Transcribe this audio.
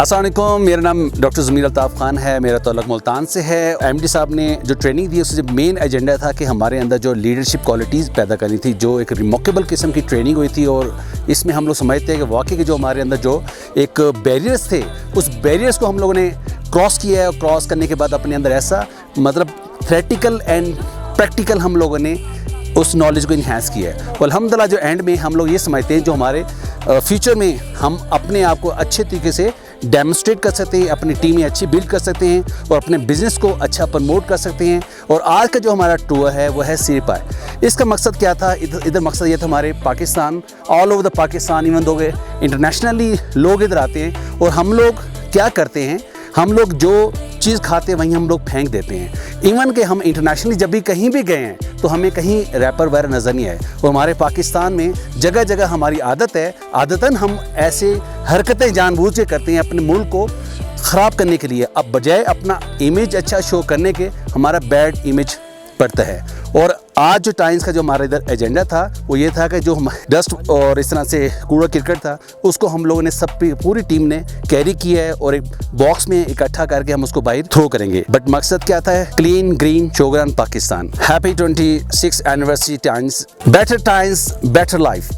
अस्सलाम वालेकुम, मेरा नाम डॉक्टर ज़मीर अल्ताफ़ ख़ान है। मेरा ताल्लुक़ मुल्तान से है। एमडी साहब ने जो ट्रेनिंग दी उससे मेन एजेंडा था कि हमारे अंदर जो लीडरशिप क्वालिटीज़ पैदा करनी थी, जो एक रिमार्केबल किस्म की ट्रेनिंग हुई थी। और इसमें हम लोग समझते हैं कि वाकई के जो हमारे अंदर जो एक बैरियर्स थे, उस बैरियर्स को हम लोगों ने क्रॉस किया है। और क्रॉस करने के बाद अपने अंदर ऐसा मतलब थ्योरेटिकल एंड प्रैक्टिकल हम लोगों ने उस नॉलेज को इन्हांस किया है। और अल्हम्दुलिल्लाह जो एंड में हम लोग ये समझते हैं जो हमारे फ्यूचर में हम अपने आप को अच्छे तरीके से डेमोस्ट्रेट कर सकते हैं, अपनी टीमें अच्छी बिल्ड कर सकते हैं और अपने बिज़नेस को अच्छा प्रमोट कर सकते हैं। और आज का जो हमारा टूर है वो है सिरपाई। इसका मकसद क्या था? इधर मकसद ये था हमारे Pakistan, all over the Pakistan, even though internationally लोग इधर आते हैं। और हम लोग क्या करते हैं, हम लोग जो चीज़ खाते हैं वहीं हम लोग फेंक देते हैं। इवन कि हम इंटरनेशनली जब भी कहीं भी गए हैं तो हमें कहीं रैपर वगैरह नज़र नहीं आए। और हमारे पाकिस्तान में जगह जगह हमारी आदत है, आदतन हम ऐसे हरकतें जानबूझ के करते हैं अपने मुल्क को ख़राब करने के लिए। अब बजाय अपना इमेज अच्छा शो करने के हमारा बैड इमेज पड़ता है। और आज जो टाइम्स का जो हमारा इधर एजेंडा था वो ये था कि जो डस्ट और इस तरह से कूड़ा क्रिकेट था उसको हम लोगों ने सब पूरी टीम ने कैरी किया है और एक बॉक्स में इकट्ठा करके हम उसको बाहर थ्रो करेंगे। बट मकसद क्या था? Clean green Shogran Pakistan. Happy 26th anniversary times, better life.